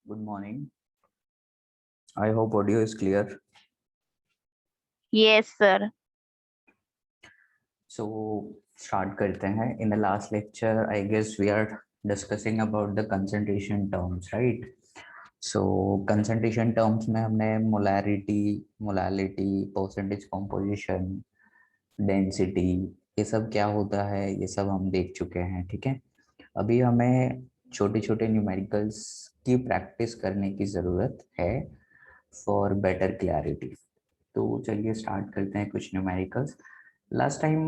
Good morning. I hope audio is clear. Yes, sir. So start करते हैं. In the last lecture, I guess we are discussing about the concentration terms, right? So concentration terms में हमने molality, percentage composition, density, ये सब क्या होता है ये सब हम देख चुके हैं. ठीक है, अभी हमें छोटे छोटे न्यूमेरिकल्स की प्रैक्टिस करने की ज़रूरत है फॉर बेटर क्लैरिटी. तो चलिए स्टार्ट करते हैं कुछ न्यूमेरिकल्स. लास्ट टाइम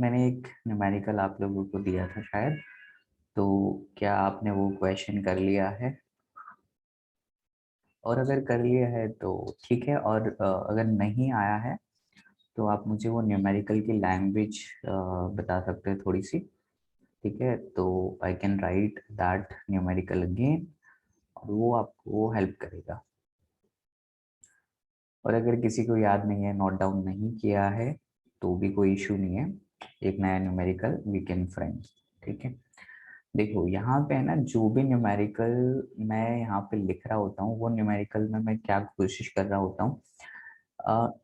मैंने एक न्यूमेरिकल आप लोगों को दिया था शायद, तो क्या आपने वो क्वेश्चन कर लिया है? और अगर कर लिया है तो ठीक है, और अगर नहीं आया है तो आप मुझे वो न्यूमेरिकल की लैंग्वेज बता सकते हैं थोड़ी सी. ठीक है, तो I can write that numerical again और वो आपको हेल्प करेगा. और अगर किसी को याद नहीं है, नोट डाउन नहीं किया है, तो भी कोई इशू नहीं है. एक नया न्यूमेरिकल वी कैन फ्रेंड. ठीक है, देखो यहाँ पे है ना, जो भी न्यूमेरिकल मैं यहाँ पे लिख रहा होता हूँ वो न्यूमेरिकल में मैं क्या कोशिश कर रहा होता हूँ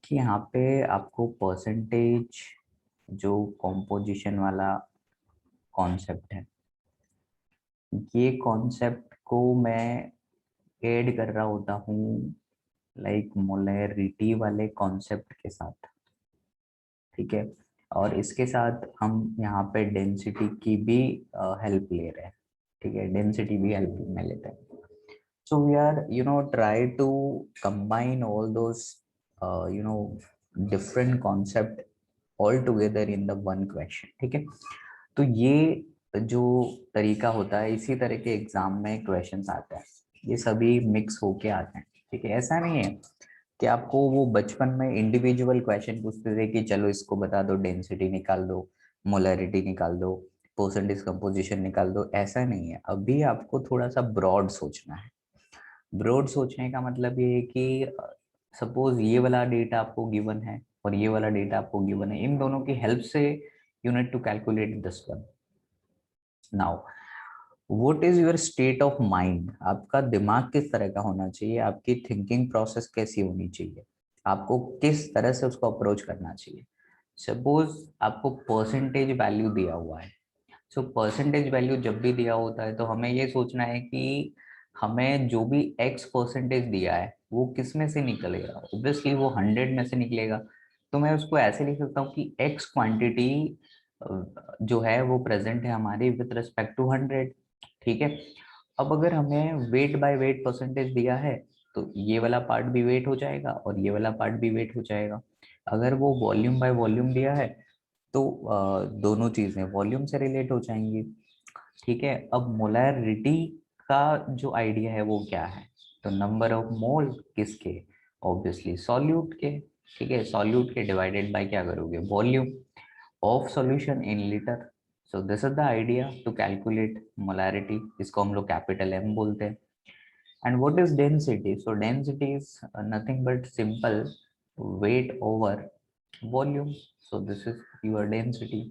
कि यहाँ पे आपको परसेंटेज, जो कॉम्पोजिशन वाला कॉन्सेप्ट है, ये कॉन्सेप्ट को मैं ऐड कर रहा होता हूँ लाइक मोलैरिटी वाले कॉन्सेप्ट के साथ. ठीक है, और इसके साथ हम यहाँ पे डेंसिटी की भी हेल्प ले रहे हैं. ठीक है, डेंसिटी भी हेल्प में लेते हैं. So we are try to combine all those different concept all together in the one question. ठीक है, तो ये जो तरीका होता है, इसी तरह के एग्जाम में क्वेश्चंस आते हैं, ये सभी मिक्स होके आते हैं. ठीक है, ऐसा नहीं है कि आपको वो बचपन में इंडिविजुअल क्वेश्चन पूछते थे कि चलो इसको बता दो, डेंसिटी निकाल दो, मोलैरिटी निकाल दो, परसेंटेज कंपोजिशन निकाल दो. ऐसा नहीं है, अभी आपको थोड़ा सा ब्रॉड सोचना है. ब्रॉड सोचने का मतलब ये है कि सपोज ये वाला डेटा आपको गिवन है और ये वाला डेटा आपको गिवन है, इन दोनों की हेल्प से you need to calculate this one. Now what is your state of mind? आपका दिमाग किस तरह का होना चाहिए, आपकी थिंकिंग प्रोसेस कैसी होनी चाहिए, आपको किस तरह से उसको अप्रोच करना चाहिए. सपोज आपको परसेंटेज वैल्यू दिया हुआ है. सो परसेंटेज वैल्यू जब भी दिया होता है तो हमें ये सोचना है कि हमें जो भी एक्स परसेंटेज दिया है वो किस में से निकलेगा. ऑब्वियसली वो 100 में से निकलेगा. तो मैं उसको ऐसे लिख सकता हूँ कि एक्स क्वांटिटी जो है वो प्रेजेंट है हमारी विद रिस्पेक्ट टू 100. ठीक है, अब अगर हमें वेट बाय वेट परसेंटेज दिया है तो ये वाला पार्ट भी वेट हो जाएगा और ये वाला पार्ट भी वेट हो जाएगा. अगर वो वॉल्यूम बाय वॉल्यूम दिया है तो दोनों चीजें वॉल्यूम से रिलेट हो जाएंगी. ठीक है, अब मोलैरिटी का जो आइडिया है वो क्या है? तो नंबर ऑफ मोल किसके? ऑब्वियसली सॉल्यूट के. ठीक है, सॉल्यूट के डिवाइडेड बाय क्या करोगे? Volume of solution in litre. So this is the idea to calculate molarity. इसको हम लोग कैपिटल एम बोलते हैं. And what is density? So density is nothing but simple weight over volume. So this is your density.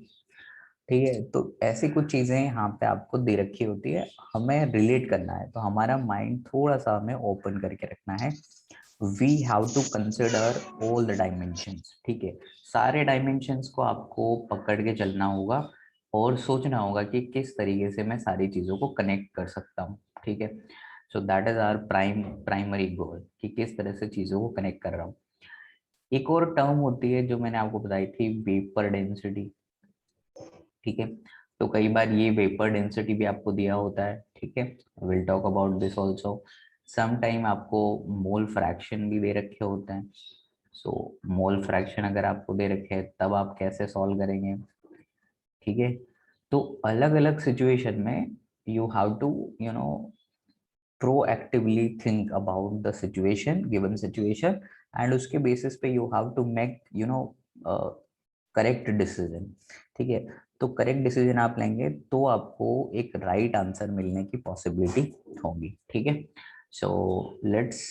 ठीक है, तो ऐसी कुछ चीजें यहाँ पे आपको दे रखी होती है, हमें रिलेट करना है, तो हमारा माइंड थोड़ा सा हमें ओपन करके रखना है. We have to consider all the dimensions. ठीक है, सारे डायमेंशंस को आपको पकड़ के चलना होगा और सोचना होगा कि किस तरीके से मैं सारी चीजों को कनेक्ट कर सकता हूँ. ठीक है, so that is our primary goal कि किस तरह से चीजों को कनेक्ट कर रहा हूँ. एक और टर्म होती है जो मैंने आपको बताई थी, वेपर डेंसिटी. ठीक है, तो कई बार ये वेपर डेंसिटी भी आपको दिया होता है. ठीक है, will talk about this also. Some time आपको मोल फ्रैक्शन भी दे रखे होते हैं. सो मोल फ्रैक्शन अगर आपको दे रखे हैं तब आप कैसे सॉल्व करेंगे? ठीक है, तो अलग अलग सिचुएशन में you have to proactively think about the situation, given situation, and उसके बेसिस पे you have to make correct decision. ठीक है, तो करेक्ट डिसीजन आप लेंगे तो आपको एक राइट आंसर मिलने की पॉसिबिलिटी होगी. ठीक है, so let's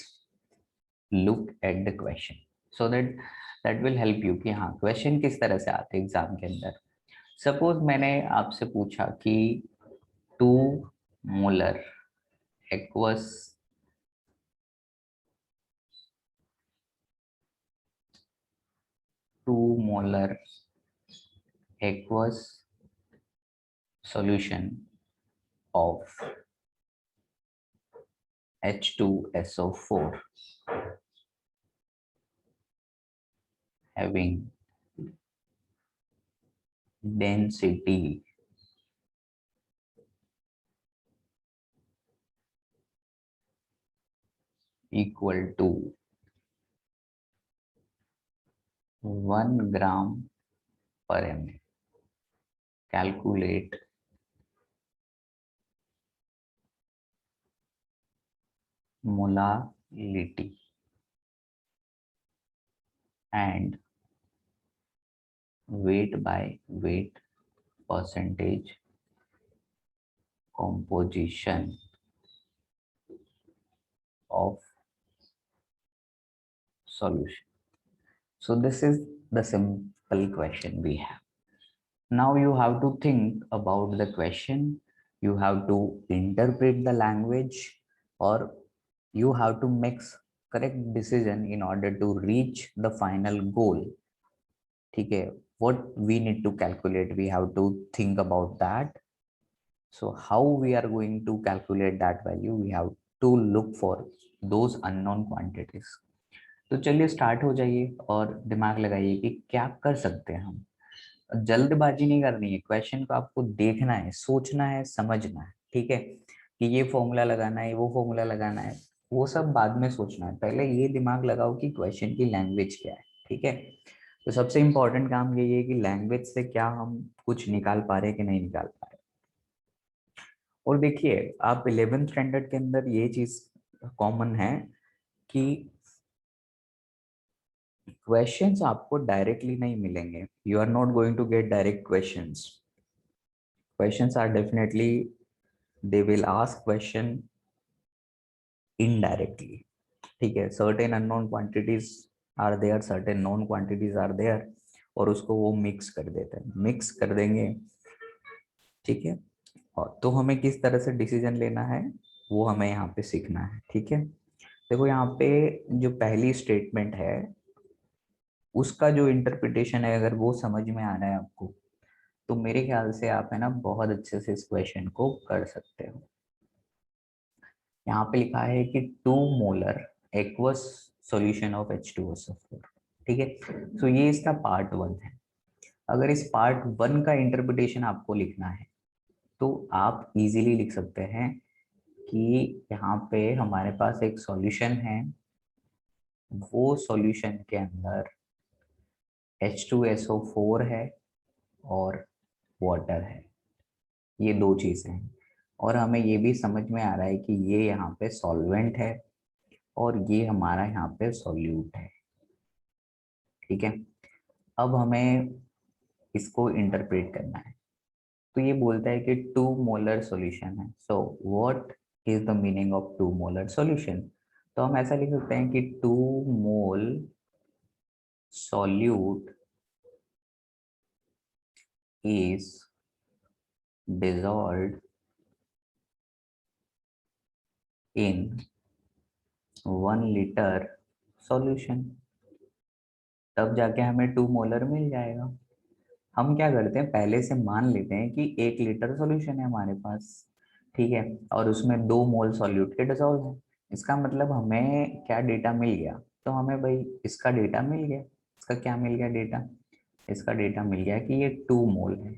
look at the question so that that will help you कि हाँ क्वेश्चन किस तरह से आते हैं एग्जाम के अंदर. सपोज मैंने आपसे पूछा कि 2 molar aqueous 2 molar aqueous solution of H2SO4 having density equal to 1 gram per ml. Calculate molality and weight by weight percentage composition of solution. So this is the simple question we have. Now you have to think about the question, you have to interpret the language, or you have to make correct decision in order to reach the final goal. Okay, what we need to calculate, we have to think about that. So how we are going to calculate that value, we have to look for those unknown quantities. तो चलिए start हो जाइए और दिमाग लगाइए कि क्या कर सकते हैं हम। जल्दबाजी नहीं करनी है, क्वेश्चन को आपको देखना है, सोचना है, समझना है, ठीक है, कि ये फॉर्मूला लगाना है, वो फॉर्मूला लगाना है, वो सब बाद में सोचना है। पहले ये दिमाग लगाओ कि क्वेश्चन की लैंग्वेज क्या है, ठीक है। तो सबसे इम्पोर्टेंट काम यही है कि लैंग्वेज से क्या हम कुछ निकाल पा रहे हैं कि नहीं निकाल पा रहे। और देखिए आप 11th स्टैंडर्ड के अंदर ये चीज कॉमन है कि क्वेश्चंस आपको डायरेक्टली नहीं मिलेंगे, you are not going to get direct questions. Questions are definitely, they will ask question indirectly, ठीक है। Certain unknown quantities are there, certain known quantities are there, और उसको वो मिक्स कर देते हैं, मिक्स कर देंगे, ठीक है। और तो हमें किस तरह से डिसीजन लेना है वो हमें यहाँ पे सीखना है, ठीक है। देखो यहाँ पे जो पहली स्टेटमेंट है उसका जो इंटरप्रिटेशन है, अगर वो समझ में आ रहा है आपको, तो मेरे ख्याल से आप है ना बहुत अच्छे से इस क्वेश्चन को कर सकते हो। यहाँ पे लिखा है कि 2 molar aqueous solution of H2SO4, ठीक है। तो ये इसका पार्ट 1 है। अगर इस पार्ट 1 का इंटरप्रिटेशन आपको लिखना है तो आप इजीली लिख सकते हैं कि यहाँ पे हमारे पास एक सॉल्यूशन है, वो सॉल्यूशन के अंदर H2SO4 है और वाटर है, ये दो चीजें हैं। और हमें ये भी समझ में आ रहा है कि ये यहाँ पे सॉल्वेंट है और ये हमारा यहाँ पे सॉल्यूट है, ठीक है। अब हमें इसको इंटरप्रेट करना है। तो ये बोलता है कि 2 मोलर सॉल्यूशन है, so what is the meaning of 2 molar solution. तो हम ऐसा लिख सकते हैं कि 2 मोल solute is dissolved in 1 liter solution, तब जाके हमें 2 मोलर मिल जाएगा। हम क्या करते हैं, पहले से मान लेते हैं कि 1 लीटर सॉल्यूशन है हमारे पास, ठीक है, और उसमें 2 मोल सॉल्यूट के डिसॉल्व है। इसका मतलब हमें क्या डेटा मिल गया, तो हमें भाई इसका डेटा मिल गया। इसका क्या मिल गया डेटा, इसका डेटा मिल गया कि ये 2 मोल है,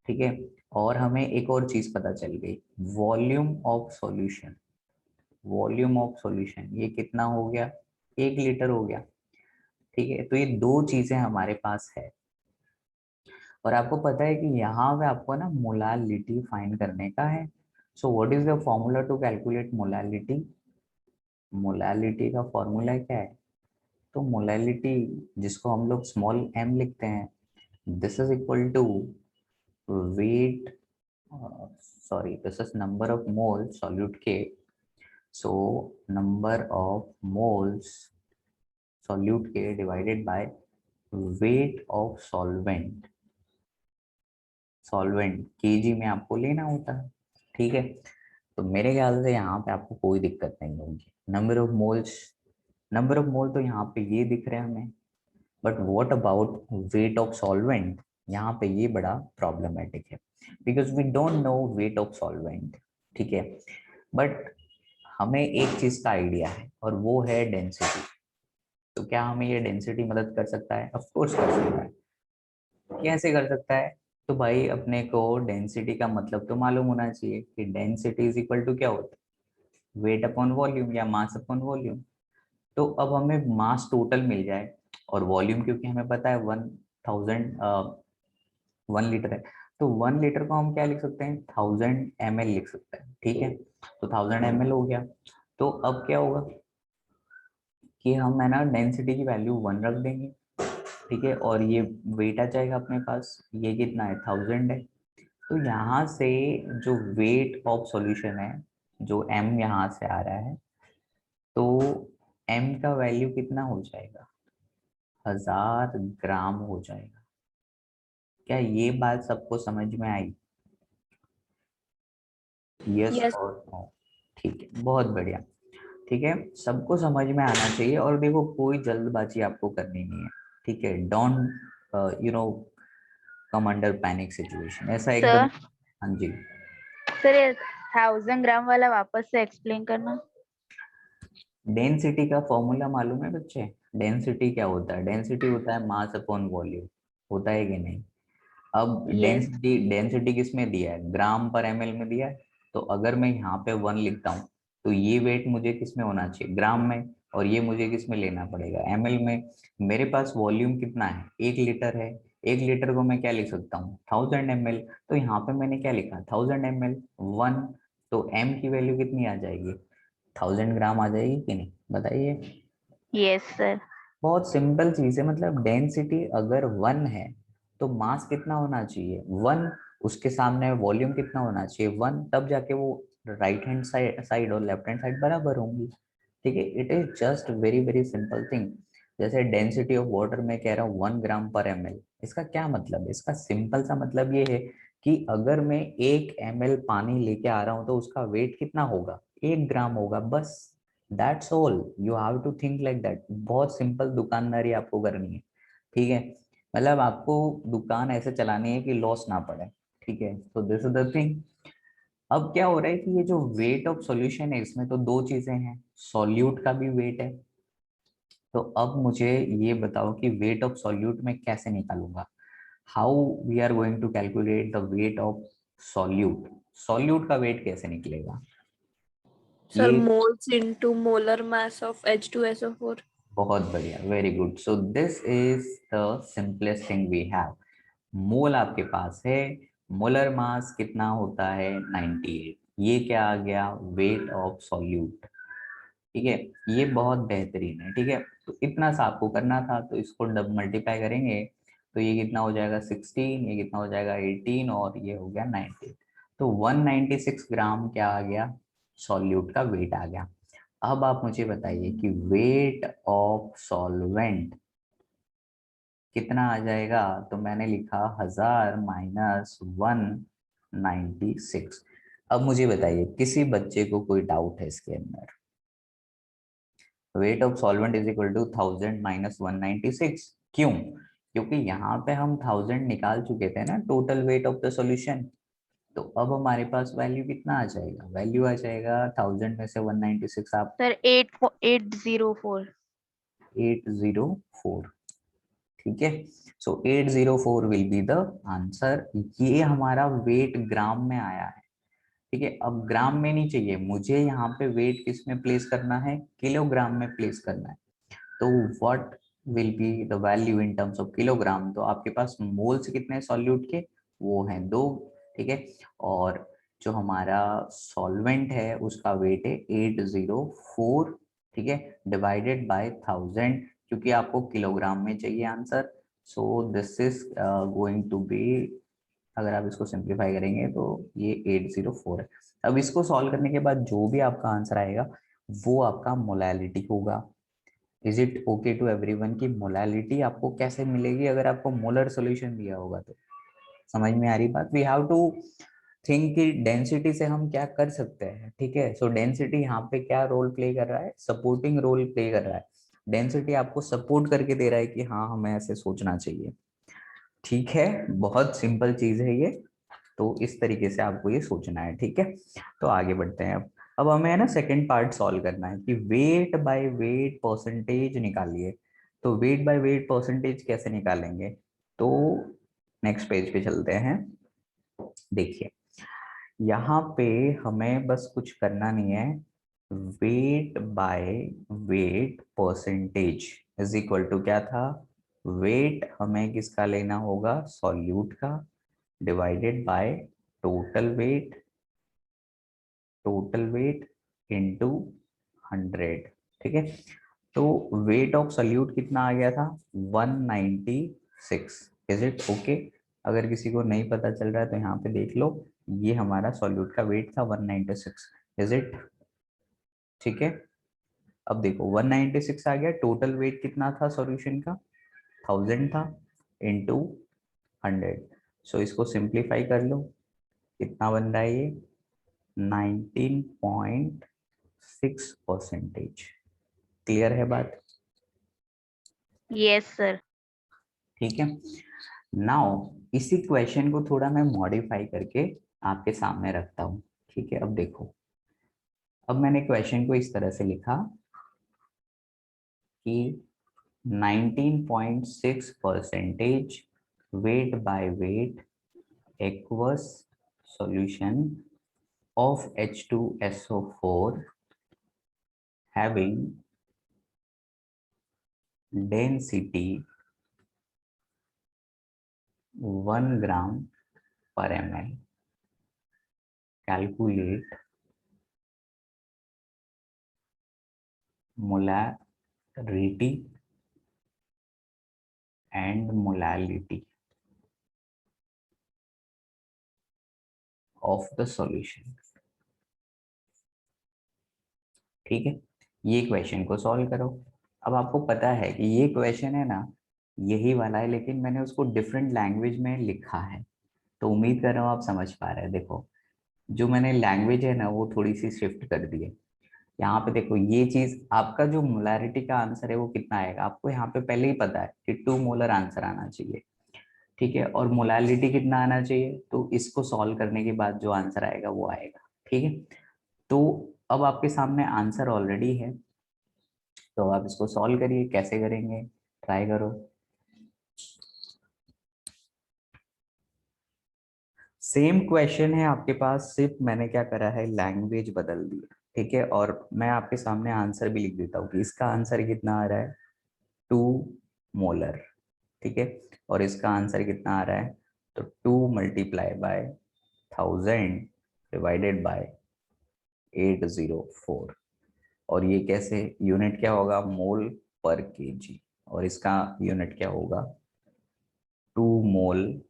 ठीक है। और हमें एक और चीज पता चल गई, volume of solution. Volume of solution ये कितना हो गया, 1 लीटर हो गया, ठीक है। तो ये दो चीजें हमारे पास है। और आपको पता है कि यहाँ पे आपको ना मोलालिटी फाइंड करने का है। So what is the formula to calculate molality. Molality का फॉर्मूला क्या है, तो मोलालिटी जिसको हम लोग स्मॉल m लिखते हैं, this is equal to weight, sorry this is number of mole solute के, so number of moles solute के divided by weight of solvent. Solvent K G में आपको लेना होता है, ठीक है। तो मेरे ख्याल से यहाँ पे आपको कोई दिक्कत नहीं होगी। Number of moles, number of mole तो यहाँ पे ये दिख रहे हैं हमें, but what about weight of solvent? यहाँ पे ये बड़ा प्रॉब्लमेटिक है, because we don't know weight of solvent, ठीक है। बट हमें एक चीज का आइडिया है और वो है डेंसिटी। तो क्या हमें ये डेंसिटी मदद कर सकता है? ऑफ कोर्स कर सकता है। कैसे कर सकता है? तो भाई अपने को डेंसिटी का मतलब तो मालूम होना चाहिए कि डेंसिटी इज इक्वल टू क्या होता है, वेट अपॉन वॉल्यूम या मास अपॉन वॉल्यूम। तो अब हमें मास टोटल मिल जाए और वॉल्यूम क्योंकि हमें पता है 1000 1 लीटर है, तो 1 लीटर को हम क्या लिख सकते हैं, 1000 ml लिख सकते हैं, ठीक है। तो 1000 ml हो गया। तो अब क्या होगा कि हम है ना डेंसिटी की वैल्यू 1 रख देंगे, ठीक है। और ये वेट आ जाएगा अपने पास, ये कितना है, 1000 है। तो यहाँ से जो वेट ऑफ सॉल्यूशन है, जो m यहाँ से आ रहा है, तो m का वैल्यू कितना हो जाएगा, 1000 ग्राम हो जाएगा। क्या ये बात सबको समझ में आई? यस यस और नो? ठीक है, बहुत बढ़िया। ठीक है, सबको समझ में आना चाहिए। और देखो कोई जल्दबाजी आपको करनी नहीं है, ठीक है। Don't you know come under panic situation, ऐसा एकदम। सर। हाँ जी। सर ये 1000 ग्राम वाला वापस से एक्सप्लेन करना। डेंसिटी का फॉर्मूला मालूम है बच्चे? डेंसिटी क्या होता है? डेंसिटी होता है मास अपॉन वॉल्यूम, होता है कि नहीं? अब यस डेंसिटी डेंसिटी किस में दिया है, ग्राम पर एमएल में दिया है। तो अगर मैं यहाँ पे 1 लिखता हूँ, तो ये वेट मुझे किस में होना चाहिए, ग्राम में। और ये मुझे किस में लेना पड़ेगा, एमएल में। मेरे पास वॉल्यूम कितना है, 1 लीटर है। 1 लीटर को मैं क्या लिख सकता हूँ, 1000 ml। तो यहाँ पे मैंने क्या लिखा, 1000 ml 1। तो एम की वैल्यू कितनी आ जाएगी, 1000 ग्राम आ जाएगी कि नहीं, बताइए। Yes sir. बहुत सिंपल चीज है, मतलब डेंसिटी अगर 1 है तो मास कितना होना चाहिए, 1। उसके सामने वॉल्यूम कितना होना चाहिए, 1। तब जाके वो राइट हैंड साइड और लेफ्ट हैंड साइड बराबर होंगी, ठीक है। It is just very very simple thing. जैसे डेंसिटी ऑफ वाटर में कह रहा हूँ 1 ग्राम पर ml, इसका क्या मतलब है? इसका सिंपल सा मतलब ये है कि अगर मैं 1 ml पानी लेके आ रहा हूँ तो उसका वेट कितना होगा, 1 ग्राम होगा, बस। That's all, you have to think like that. बहुत सिंपल दुकानदारी आपको करनी है, ठीक है। मतलब आपको दुकान ऐसे चलानी है कि लॉस ना पड़े, ठीक है। तो दिस इज द थिंग। अब क्या हो रहा है कि ये जो वेट ऑफ सॉल्यूशन है, इसमें तो दो चीजें हैं, सॉल्यूट का भी वेट है। तो अब मुझे ये बताओ कि वेट ऑफ सॉल्यूट में कैसे निकालूंगा, how we are going to calculate the weight of solute. Solute का वेट कैसे निकलेगा, सर ये moles into molar mass of H2SO4। बहुत बढ़िया, very good. So this is the simplest thing we have. Mole आपके पास है, मोलर मास कितना होता है, 98। ये क्या आ गया, वेट ऑफ सॉल्यूट, ठीक है। ये बहुत बेहतरीन है, ठीक है। तो इतना सा आपको करना था, तो इसको डब मल्टीप्लाई करेंगे तो ये कितना हो जाएगा 16, ये कितना हो जाएगा 18, और ये हो गया 19। तो 196 ग्राम क्या आ गया, सॉल्यूट का वेट आ गया। अब आप मुझे बताइए कि वेट ऑफ सॉल्वेंट कितना आ जाएगा। तो मैंने लिखा 1000 - 196। अब मुझे बताइए, किसी बच्चे को कोई डाउट है इसके अंदर? Weight of solvent is equal to 1000 - 196। क्यों? क्योंकि यहाँ पे हम 1000 निकाल चुके थे ना, total weight of the solution. तो अब हमारे पास वैल्यू कितना आ जाएगा, वैल्यू आ जाएगा 1000 में से 196 आप, सर 804। 804, ठीक है। सो 804 विल बी द आंसर। ये हमारा वेट ग्राम में आया है, ठीक है। अब ग्राम में नहीं चाहिए मुझे, यहाँ पे वेट किस में प्लेस करना है, किलोग्राम में प्लेस करना है। तो what will be the value in terms of kilogram? तो आपके पास मोल्स कितने सॉल्यूट के, वो हैं 2, ठीक है। और जो हमारा सॉल्वेंट है उसका वेट है 804, ठीक है, डिवाइडेड बाय 1000, क्योंकि आपको किलोग्राम में चाहिए answer. So this is going to be, अगर आप इसको सिंप्लीफाई करेंगे तो ये 804 है। अब इसको सॉल्व करने के बाद जो भी आपका आंसर आएगा वो आपका मोलैलिटी होगा। Is it okay to everyone की मोलैलिटी आपको कैसे मिलेगी अगर आपको मोलर सॉल्यूशन दिया होगा? तो समझ में आ रही बात? वी हैव टू थिंक कि डेंसिटी से हम क्या कर सकते हैं, ठीक है। सो डेंसिटी यहाँ पे क्या रोल प्ले कर रहा है, सपोर्टिंग रोल प्ले कर रहा है। डेंसिटी आपको सपोर्ट करके दे रहा है कि हाँ हमें ऐसे सोचना चाहिए। ठीक है, बहुत सिंपल चीज है ये। तो इस तरीके से आपको ये सोचना है, ठीक है। तो आगे बढ़ते हैं। अब हमें है ना सेकंड पार्ट सॉल्व करना है कि वेट बाय वेट परसेंटेज निकालिए। तो वेट बाय वेट परसेंटेज कैसे निकालेंगे? तो नेक्स्ट पेज पे चलते हैं। देखिए यहाँ पे हमें बस कुछ करना नहीं है। Weight by weight percentage is equal to क्या था? वेट हमें किसका लेना होगा? सॉल्यूट का, divided by total weight into 100। ठीक है, तो वेट ऑफ सॉल्यूट कितना आ गया था? 196। Is it okay? अगर किसी को नहीं पता चल रहा है तो यहाँ पे देख लो, ये हमारा सॉल्यूट का वेट था 196। Is it? ठीक है, अब देखो 196 आ गया। टोटल वेट कितना था सॉल्यूशन का? 1000 था, इनटू 100। सो इसको सिंप्लीफाई कर लो, कितना बन रहा है ये? 19.6%। क्लियर है बात? Yes sir. ठीक है, नाउ इसी क्वेश्चन को थोड़ा मैं मॉडिफाई करके आपके सामने रखता हूँ। ठीक है, अब देखो, अब मैंने क्वेश्चन को इस तरह से लिखा कि 19.6 percentage wait by wait aqueous solution of H2SO4 having density 1 gram per ml. Calculate molarity and molality of the solution. ठीक है, ये क्वेश्चन को सॉल्व करो। अब आपको पता है कि ये क्वेश्चन है ना, यही वाला है, लेकिन मैंने उसको डिफरेंट लैंग्वेज में लिखा है। तो उम्मीद कर रहा हूँ आप समझ पा रहे हैं। देखो, जो मैंने लैंग्वेज है ना वो थोड़ी सी शिफ्ट कर दी है। यहाँ पे देखो, ये चीज आपका जो मोलारिटी का आंसर है वो कितना आएगा, आपको यहाँ पे पहले ही पता है कि 2 मोलर आंसर आना चाहिए। ठीक है, और मोलालिटी कितना आना चाहिए, तो इसको सॉल्व करने के बाद जो आंसर आएगा वो आएगा। ठीक है, तो अब आपके सामने आंसर ऑलरेडी है, तो आप इसको सॉल्व करिए। कैसे करेंगे, ट्राई करो। सेम क्वेश्चन है आपके पास, सिर्फ मैंने क्या करा है, लैंग्वेज बदल दी है। ठीक है, और मैं आपके सामने आंसर भी लिख देता हूँ कि इसका आंसर कितना आ रहा है, 2 मोलर। ठीक है, और इसका आंसर कितना आ रहा है, तो 2 मल्टीप्लाई बाय 1000 डिवाइडेड बाय 804। और ये कैसे, यूनिट क्या होगा, मोल पर केजी, और इसका यूनिट क्या होगा, 2 मोल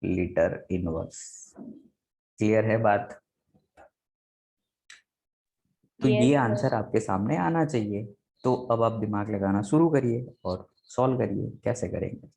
लीटर इनवर्स। क्लियर है बात? तो यस ये सर। आंसर आपके सामने आना चाहिए। तो अब आप दिमाग लगाना शुरू करिए और सॉल्व करिए। कैसे करेंगे?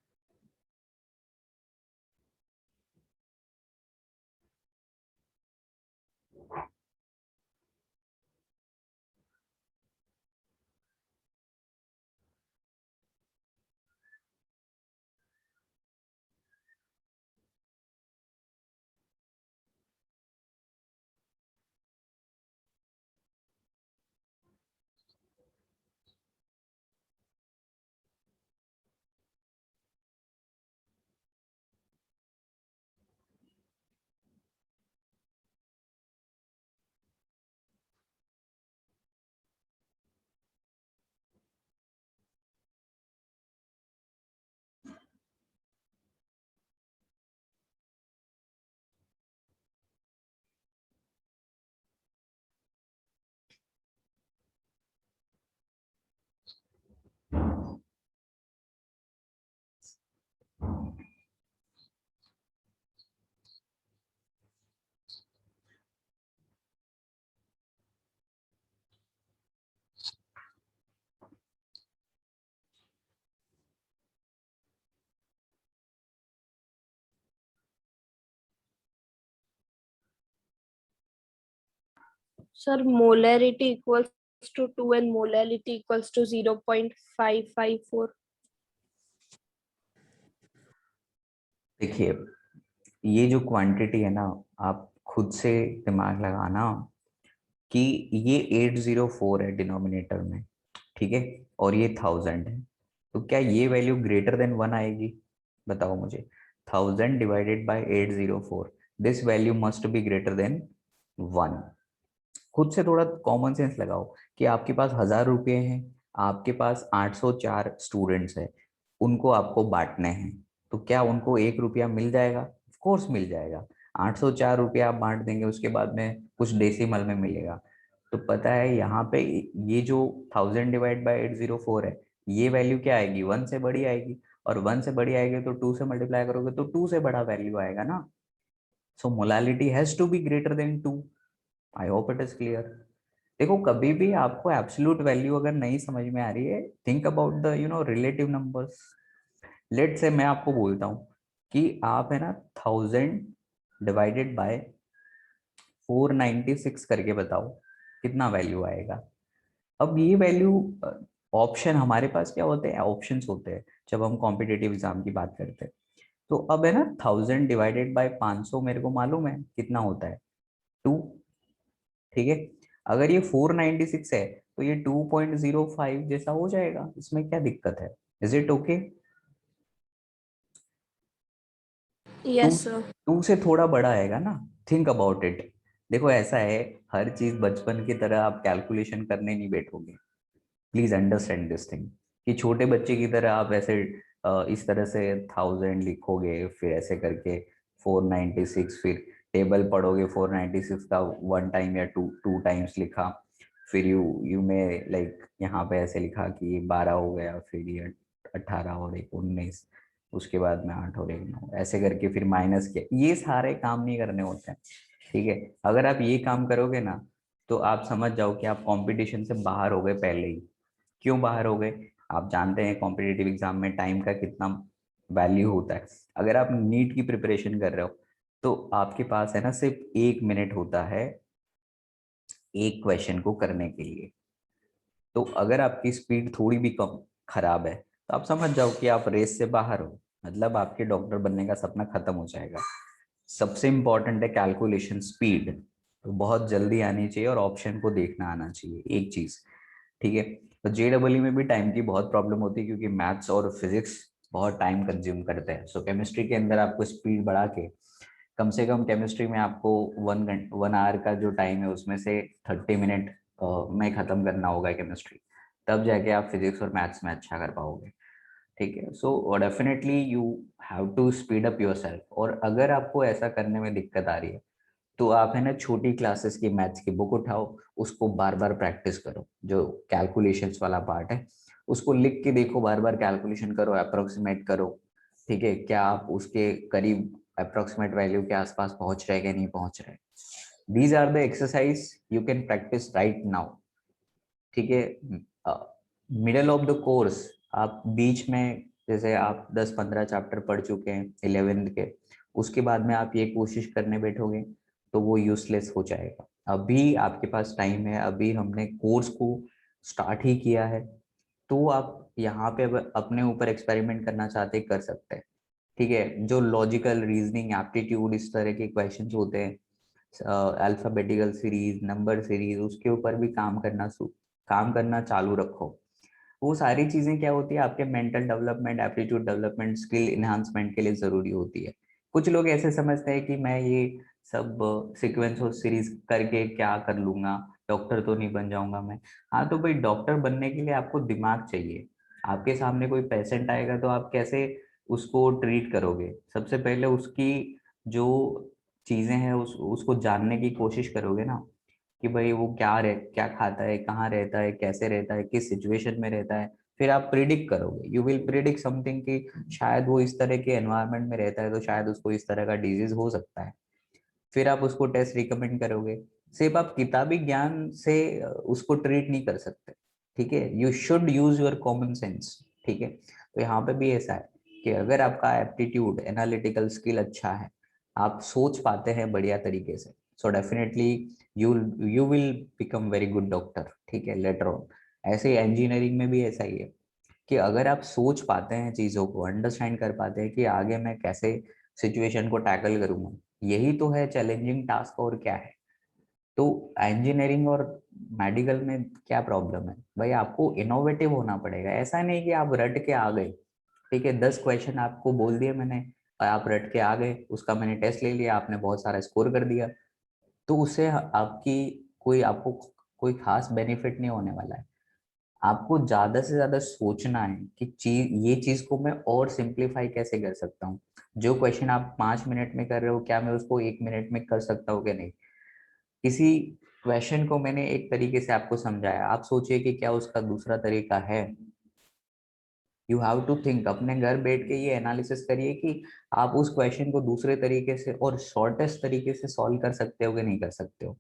Sir molarity equals equals to 2 and molality equals to 0.554. देखिए, ये जो क्वांटिटी है ना, आप खुद से दिमाग लगाना कि ये 804 है डिनोमिनेटर में, ठीक है, और ये 1000 है, तो क्या ये वैल्यू ग्रेटर देन 1 आएगी? बताओ मुझे। 1000 divided by 804, this value must be greater then 1। खुद से थोड़ा कॉमन सेंस लगाओ कि आपके पास 1000 रुपये हैं, आपके पास 804 स्टूडेंट्स हैं, उनको आपको बांटने हैं, तो क्या उनको 1 रुपया मिल जाएगा? ऑफ कोर्स मिल जाएगा। 804 रुपया आप बांट देंगे, उसके बाद में कुछ डेसिमल में मिलेगा। तो पता है यहाँ पे ये जो 1000 डिवाइड बाई 804 है, ये वैल्यू क्या आएगी? 1 से बड़ी आएगी, और 1 से बड़ी आएगी तो 2 से मल्टीप्लाई करोगे तो 2 से बड़ा वैल्यू आएगा ना। So molality has to be greater than 2। I hope it is clear. देखो, कभी भी आपको एब्सोल्यूट वैल्यू अगर नहीं समझ में आ रही है, think about the relative numbers. Let say मैं आपको बोलता हूँ कि आप है ना 1000 डिवाइडेड बाय 496 करके बताओ कितना वैल्यू आएगा। अब ये वैल्यू, ऑप्शन हमारे पास क्या होते हैं? ऑप्शंस होते हैं जब हम कॉम्पिटिटिव एग्जाम की बात करते हैं। तो अब है ना 1000 डिवाइडेड बाय 500 मेरे को मालूम है कितना होता है, 2, ठीक है। अगर ये 496 है तो ये 2.05 जैसा हो जाएगा, इसमें क्या दिक्कत है? Is it okay? Yes, sir. 2 से थोड़ा बड़ा आएगा ना, थिंक अबाउट इट। देखो ऐसा है, हर चीज बचपन की तरह आप कैलकुलेशन करने नहीं बैठोगे। प्लीज अंडरस्टैंड दिस थिंग कि छोटे बच्चे की तरह आप ऐसे इस तरह से 1000 लिखोगे, फिर ऐसे करके 496, फिर टेबल पढ़ोगे 496 का 1 टाइम या 2 टाइम्स लिखा, फिर यू में लाइक यहाँ पे ऐसे लिखा कि ये 12 हो गया, फिर ये 18 और एक 19, उसके बाद में 8 और एक 9, ऐसे करके फिर माइनस किया। ये सारे काम नहीं करने होते हैं, ठीक है। अगर आप ये काम करोगे ना तो आप समझ जाओ कि आप कंपटीशन से बाहर हो गए पहले ही। क्यों बाहर हो गए? आप जानते हैं कॉम्पिटिटिव एग्जाम में टाइम का कितना वैल्यू होता है। अगर आप नीट की प्रिपरेशन कर रहे हो तो आपके पास है ना सिर्फ 1 मिनट होता है एक क्वेश्चन को करने के लिए। तो अगर आपकी स्पीड थोड़ी भी कम खराब है तो आप समझ जाओ कि आप रेस से बाहर हो, मतलब आपके डॉक्टर बनने का सपना खत्म हो जाएगा। सबसे इंपॉर्टेंट है कैलकुलेशन स्पीड, तो बहुत जल्दी आनी चाहिए और ऑप्शन को देखना आना चाहिए, एक चीज, ठीक है। तो जेडब्ल्यू में भी टाइम की बहुत प्रॉब्लम होती है क्योंकि मैथ्स और फिजिक्स बहुत टाइम कंज्यूम करते हैं। सो केमिस्ट्री के अंदर आपको स्पीड बढ़ा के कम से कम केमिस्ट्री में आपको 1 आवर का जो टाइम है उसमें से 30 मिनट में खत्म करना होगा केमिस्ट्री, तब जाके आप फिजिक्स और मैथ्स में अच्छा कर पाओगे, ठीक है। So definitely you have to speed up yourself. और अगर आपको ऐसा करने में दिक्कत आ रही है तो आप है ना छोटी क्लासेस की मैथ्स की बुक उठाओ, उसको बार बार प्रैक्टिस करो, जो कैलकुलेशंस वाला पार्ट है उसको लिख के देखो, बार बार कैलकुलेशन करो, अप्रोक्सीमेट करो, ठीक है, क्या आप उसके करीब अप्रोक्सीमेट वैल्यू के आसपास पहुंच रहे कि नहीं पहुंच रहे। These are the exercise you can practice right now, ठीक है। मिडल ऑफ द कोर्स आप बीच में, जैसे आप 10-15 चैप्टर पढ़ चुके हैं 11th के, उसके बाद में आप ये कोशिश करने बैठोगे तो वो यूजलेस हो जाएगा। अभी आपके पास टाइम है, अभी हमने कोर्स को स्टार्ट ही किया है, तो आप यहाँ पे अपने ऊपर एक्सपेरिमेंट करना चाहते कर सकते हैं, ठीक है। जो लॉजिकल रीजनिंग एप्टीट्यूड इस तरह के क्वेश्चंस होते हैं, अल्फाबेटिकल सीरीज, नंबर सीरीज, उसके ऊपर भी काम करना चालू रखो। वो सारी चीजें क्या होती है आपके mental development, aptitude development, skill enhancement के लिए जरूरी होती है। कुछ लोग ऐसे समझते हैं कि मैं ये सब सीक्वेंस और सीरीज करके क्या कर लूंगा, डॉक्टर तो नहीं बन जाऊंगा मैं। हाँ, तो भाई डॉक्टर बनने के लिए आपको दिमाग चाहिए। आपके सामने कोई पेशेंट आएगा तो आप कैसे उसको ट्रीट करोगे? सबसे पहले उसकी जो चीजें हैं उसको जानने की कोशिश करोगे ना, कि भाई वो क्या खाता है, कहाँ रहता है, कैसे रहता है, किस सिचुएशन में रहता है। फिर आप प्रिडिक्ट करोगे, यू विल प्रिडिक्ट समथिंग कि शायद वो इस तरह के एनवायरनमेंट में रहता है तो शायद उसको इस तरह का डिजीज हो सकता है। फिर आप उसको टेस्ट रिकमेंड करोगे। सिर्फ आप किताबी ज्ञान से उसको ट्रीट नहीं कर सकते, ठीक है। You should use your common sense, ठीक है। तो यहाँ पे भी ऐसा है कि अगर आपका एप्टीट्यूड, एनालिटिकल स्किल अच्छा है, आप सोच पाते हैं बढ़िया तरीके से, सो definitely you will become very good doctor, ठीक है, लेटर ऑन। ऐसे इंजीनियरिंग में भी ऐसा ही है कि अगर आप सोच पाते हैं चीज़ों को, अंडरस्टैंड कर पाते हैं कि आगे मैं कैसे सिचुएशन को टैकल करूँगा, यही तो है चैलेंजिंग टास्क, और क्या है। तो इंजीनियरिंग और मेडिकल में क्या प्रॉब्लम है भाई, आपको इनोवेटिव होना पड़ेगा। ऐसा नहीं कि आप रट के आ गए, ठीक है, 10 क्वेश्चन आपको बोल दिए मैंने और आप रट के आ गए, उसका मैंने टेस्ट ले लिया, आपने बहुत सारा स्कोर कर दिया, तो उससे आपकी आपको कोई खास बेनिफिट नहीं होने वाला है। आपको ज्यादा से ज्यादा सोचना है कि ये चीज को मैं और सिंप्लीफाई कैसे कर सकता हूँ। जो क्वेश्चन आप 5 मिनट में कर रहे हो, क्या मैं उसको 1 मिनट में कर सकता हूँ कि नहीं। किसी क्वेश्चन को मैंने एक तरीके से आपको समझाया, आप सोचिए कि क्या उसका दूसरा तरीका है। यू हैव टू थिंक, अपने घर बैठ के ये एनालिसिस करिए कि आप उस क्वेश्चन को दूसरे तरीके से और शॉर्टेस्ट तरीके से सॉल्व कर सकते हो कि नहीं कर सकते हो।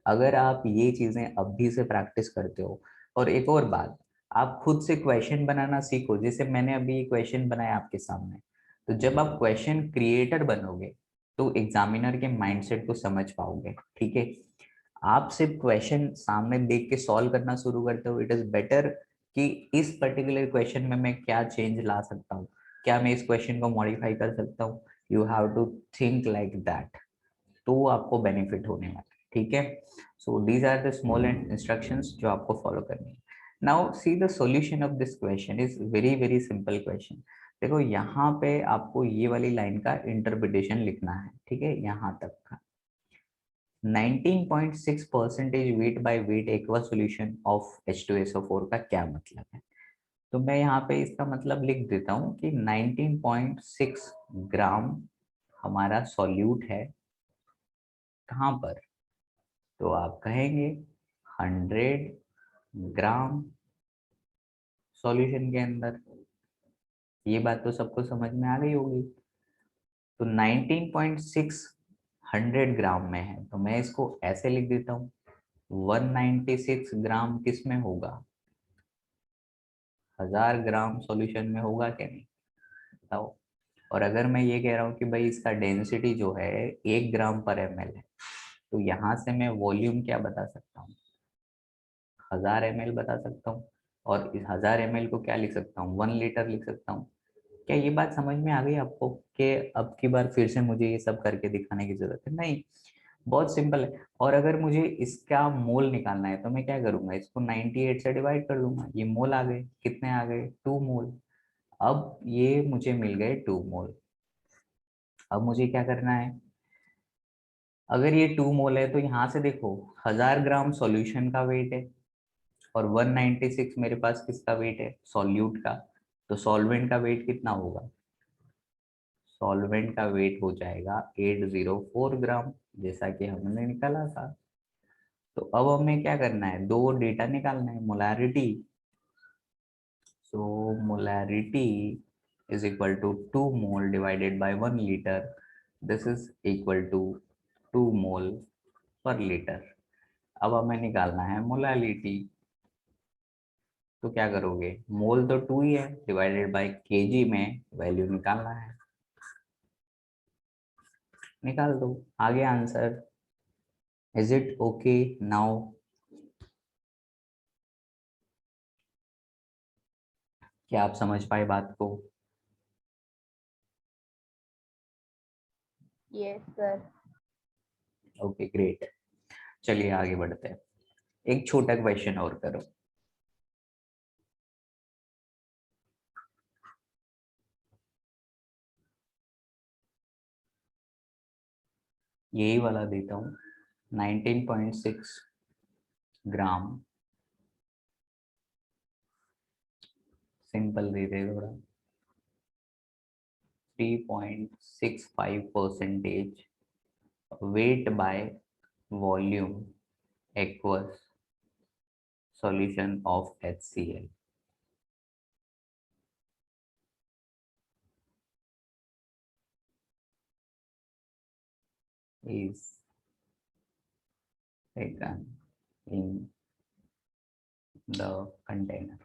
अगर आप ये चीजें अभी से प्रैक्टिस करते हो, और एक और बात, आप खुद से क्वेश्चन बनाना सीखो। जैसे मैंने अभी क्वेश्चन बनाया आपके सामने, तो जब आप क्वेश्चन क्रिएटर बनोगे तो एग्जामिनर के माइंडसेट को समझ पाओगे, ठीक है। आप सिर्फ क्वेश्चन सामने देख के सॉल्व करना शुरू करते हो, इट इज बेटर कि इस पर्टिकुलर क्वेश्चन में मैं क्या चेंज ला सकता हूँ, क्या मैं इस क्वेश्चन को मॉडिफाई कर सकता हूँ। You have to think like that, तो आपको बेनिफिट होने वाला है, ठीक है। So these are the small instructions जो आपको फॉलो करनी है। Now see the solution of this question is very very simple question. देखो यहाँ पे आपको ये वाली लाइन का इंटरप्रिटेशन लिखना है, ठीक है, यहाँ तक का। 19.6 percentage wait by wait aqua solution of H2SO4 का क्या मतलब है। तो मैं यहाँ पे इसका मतलब लिख देता हूँ कि 19.6 ग्राम हमारा सॉल्यूट है, कहाँ पर, तो आप कहेंगे 100 ग्राम सॉल्यूशन के अंदर। ये बात तो सबको समझ में आ गई होगी। तो 19.6 100 ग्राम में है, तो मैं इसको ऐसे लिख देता हूँ, 196 ग्राम किस में होगा, 1000 ग्राम सॉल्यूशन में होगा क्या, नहीं बताओ। और अगर मैं ये कह रहा हूँ कि भाई इसका डेंसिटी जो है 1 ग्राम पर ml है, तो यहाँ से मैं वॉल्यूम क्या बता सकता हूँ, 1000 ml बता सकता हूँ। और इस 1000 ml को क्या लिख सकता हूँ, 1 लीटर लिख सकता हूँ। क्या ये बात समझ में आ गई आपको कि अब की बार फिर से मुझे ये सब करके दिखाने की जरूरत है, नहीं, बहुत सिंपल है। और अगर मुझे इसका मोल निकालना है तो मैं क्या करूंगा, इसको 98 से डिवाइड कर दूंगा, ये मोल आ गए, कितने आ गए, 2 मोल। अब ये मुझे मिल गए 2 मोल। अब मुझे क्या करना है, अगर ये 2 मोल है तो यहाँ से देखो 1000 ग्राम सॉल्यूशन का वेट है और 196 मेरे पास किसका वेट है, सॉल्यूट का। तो सॉल्वेंट का वेट कितना होगा, सॉल्वेंट का वेट हो जाएगा 804 ग्राम, जैसा कि हमने निकाला था। तो अब हमें क्या करना है, दो डेटा निकालना है, molarity. So molarity is equal to 2 mole divided by 1 liter. This is equal to 2 mole per liter. अब हमें निकालना है मोलैलिटी। तो क्या करोगे, मोल तो 2 ही है, डिवाइडेड बाय केजी में वैल्यू निकालना है, निकाल दो, आगे answer. Is it okay now, क्या आप समझ पाए बात को। Yes, sir. ओके ग्रेट, चलिए आगे बढ़ते हैं। एक छोटा क्वेश्चन और करो। यही वाला देता हूँ, 19.6 ग्राम, सिंपल दे दे थोड़ा, 3.65 percentage weight by volume aqueous solution of HCl is taken in the container.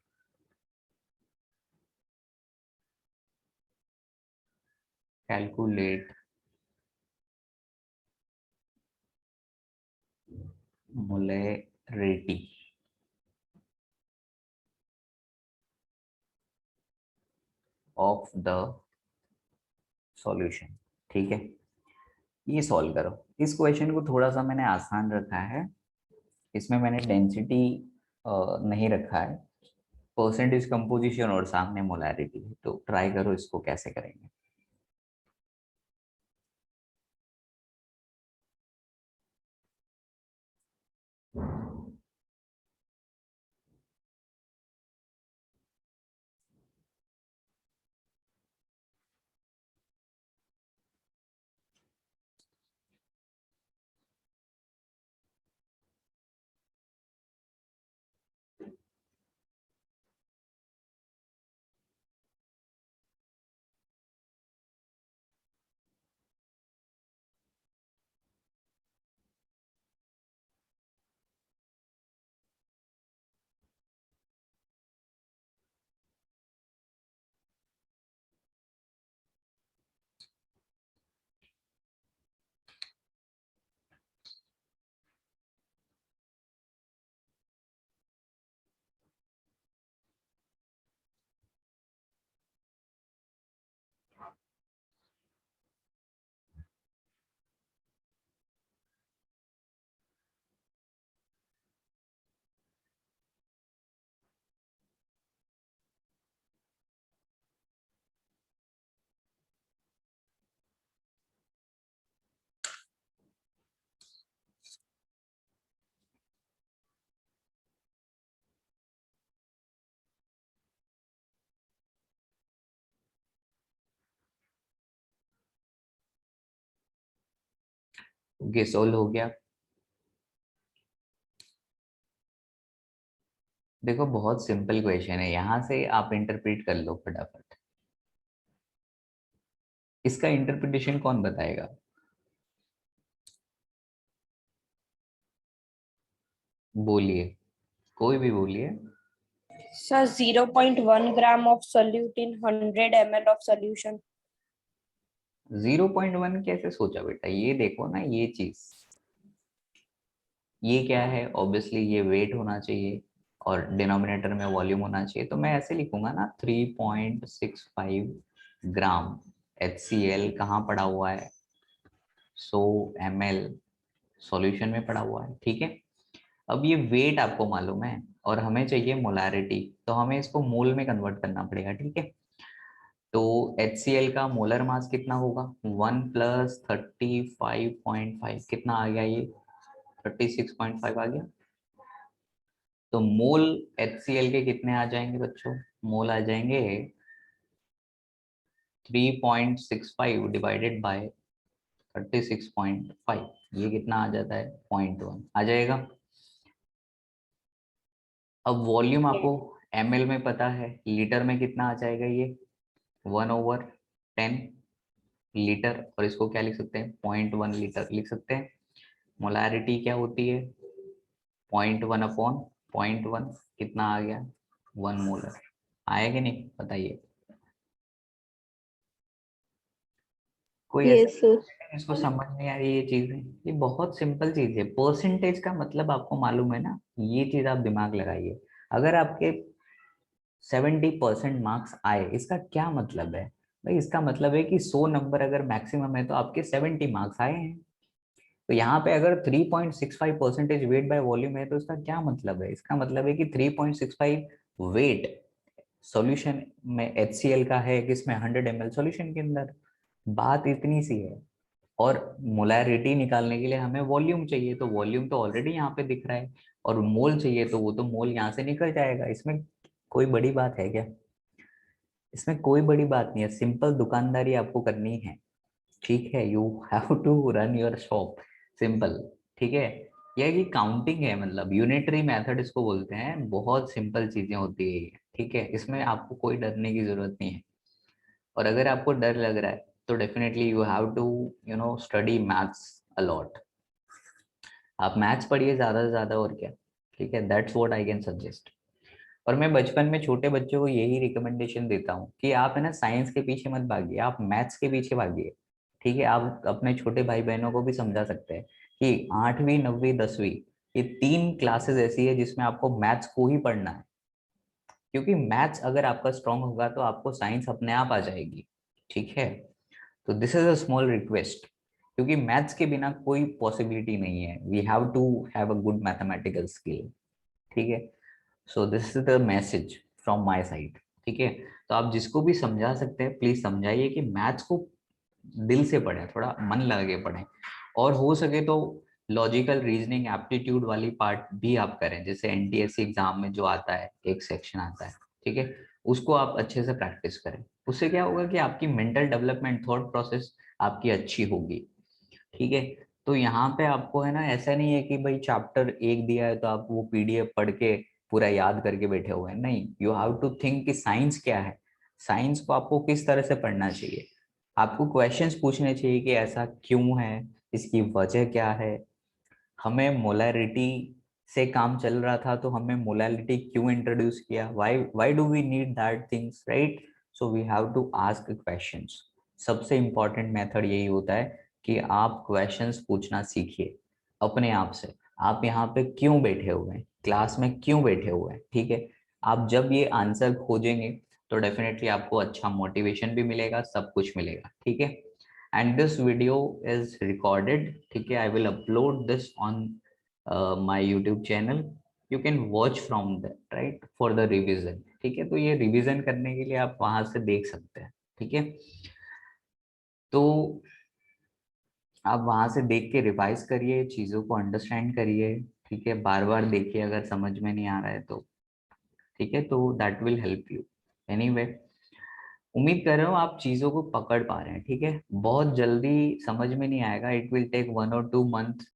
Calculate molarity of the solution. ठीक है, ये सॉल्व करो। इस क्वेश्चन को थोड़ा सा मैंने आसान रखा है, इसमें मैंने डेंसिटी नहीं रखा है, परसेंटेज कंपोजिशन और सामने मोलैरिटी है। तो ट्राई करो इसको कैसे करेंगे। ओके, सोल्व हो गया। देखो बहुत सिंपल क्वेश्चन है, यहाँ से आप इंटरप्रेट कर लो फटाफट। इसका इंटरप्रिटेशन कौन बताएगा? बोलिए, कोई भी बोलिए। Sir, 0.1 gram of solute in 100 ml of solution. 0.1 कैसे सोचा बेटा? ये देखो ना, ये चीज, ये क्या है? ऑब्वियसली ये वेट होना चाहिए और डिनोमिनेटर में वॉल्यूम होना चाहिए। तो मैं ऐसे लिखूंगा ना, 3.65 ग्राम HCl कहाँ पड़ा हुआ है? 100 ml सॉल्यूशन में पड़ा हुआ है। ठीक है, अब ये वेट आपको मालूम है और हमें चाहिए मोलारिटी, तो हमें इसको मोल में कन्वर्ट करना पड़ेगा। ठीक है, तो HCl का मोलर मास कितना होगा? 1 + 35.5 कितना आ गया? ये 36.5 आ गया। तो मोल HCl के कितने आ जाएंगे बच्चों? मोल आ जाएंगे 3.65 डिवाइडेड बाय 36.5। ये कितना आ जाता है? 0.1 आ जाएगा। अब वॉल्यूम आपको ml में पता है, लीटर में कितना आ जाएगा? ये 1/10 लीटर, और इसको क्या लिख सकते हैं? 0.1 लीटर लिख सकते हैं। मोलारिटी क्या होती है? 0.1/0.1 कितना आ गया? 1 मोलर। आया कि नहीं बताइए? कोई ऐसा Yes, sir. इसको समझ नहीं आ रही ये चीजें? ये बहुत सिंपल चीज है। परसेंटेज का मतलब आपको मालूम है ना, ये चीज आप दिमाग लगाइए। अगर आपके 70% मार्क्स आए, इसका क्या मतलब है भाई? इसका मतलब है कि 100 नंबर अगर मैक्सिमम है तो आपके 70 मार्क्स आए हैं। तो यहाँ पे अगर 3.65% वेट बाय वॉल्यूम है तो इसका क्या मतलब है? इसका मतलब है कि 3.65 वेट सॉल्यूशन में HCl का है, किसमें? 100 ml सॉल्यूशन के अंदर। बात इतनी सी है। और मोलैरिटी निकालने के लिए हमें वॉल्यूम चाहिए, तो वॉल्यूम तो ऑलरेडी यहाँ पे दिख रहा है। और मोल चाहिए तो वो तो मोल यहाँ से निकल जाएगा। इसमें कोई बड़ी बात है क्या? इसमें कोई बड़ी बात नहीं है, सिंपल दुकानदारी आपको करनी है। ठीक है, you have to run your shop, simple. ठीक है, यह कि काउंटिंग है, मतलब यूनिटरी मेथड इसको बोलते हैं। बहुत सिंपल चीजें होती है ये। ठीक है, इसमें आपको कोई डरने की जरूरत नहीं है। और अगर आपको डर लग रहा है तो definitely you have to study maths a lot. आप मैथ्स पढ़िए ज्यादा से ज्यादा, और क्या। ठीक है, that's what I can suggest. और मैं बचपन में छोटे बच्चों को यही रिकमेंडेशन देता हूँ कि आप है ना साइंस के पीछे मत भागिए, आप मैथ्स के पीछे भागिए। ठीक है, आप अपने छोटे भाई बहनों को भी समझा सकते हैं कि 8वीं 9वीं 10वीं ये 3 क्लासेस ऐसी है जिसमें आपको मैथ्स को ही पढ़ना है, क्योंकि मैथ्स अगर आपका स्ट्रांग होगा तो आपको साइंस अपने आप आ जाएगी, ठीक है। तो this is a small request, क्योंकि मैथ्स के बिना कोई पॉसिबिलिटी नहीं है, we have to have a good mathematical skill, ठीक है। So this is the message from my side, ठीक है। तो आप जिसको भी समझा सकते हैं प्लीज समझाइए कि मैथ्स को दिल से पढ़ें, थोड़ा मन लगा के पढ़ें, और हो सके तो लॉजिकल रीजनिंग एप्टीट्यूड वाली पार्ट भी आप करें, जैसे एनटीएससी एग्जाम में जो आता है एक सेक्शन आता है, ठीक है, उसको आप अच्छे से प्रैक्टिस करें। उससे क्या होगा कि आपकी मेंटल डेवलपमेंट, थॉट प्रोसेस आपकी अच्छी होगी, ठीक है। तो यहाँ पे आपको है ना, ऐसा नहीं है कि भाई चैप्टर 1 दिया है तो आप वो पीडीएफ पढ़ के पूरा याद करके बैठे हुए हैं, नहीं, यू हैव टू थिंक कि साइंस क्या है, साइंस को आपको किस तरह से पढ़ना चाहिए। आपको क्वेश्चंस पूछने चाहिए कि ऐसा क्यों है, इसकी वजह क्या है, हमें मोलैरिटी से काम चल रहा था तो हमें मोलैरिटी क्यों इंट्रोड्यूस किया, why do we need that things, right. So we have to ask questions. सबसे इंपॉर्टेंट मेथड यही होता है कि आप क्वेश्चंस पूछना सीखिए अपने आप से। आप यहाँ पे क्यों बैठे हुए हैं, क्लास में क्यों बैठे हुए हैं, ठीक है। आप जब ये आंसर खोजेंगे तो डेफिनेटली आपको अच्छा मोटिवेशन भी मिलेगा, सब कुछ मिलेगा, ठीक है। And this video is recorded, ठीक है, I will upload this on my YouTube channel, you can watch from that, right, for the revision, ठीक है। तो ये रिवीजन करने के लिए आप वहां से देख सकते हैं, ठीक है। तो आप वहां से देख के रिवाइज करिए, चीजों को अंडरस्टैंड करिए, ठीक है, बार बार देखिए अगर समझ में नहीं आ रहा है तो, ठीक है। तो that will help you anyway. उम्मीद कर रहा हूँ आप चीजों को पकड़ पा रहे हैं, ठीक है। बहुत जल्दी समझ में नहीं आएगा, it will take 1 or 2 months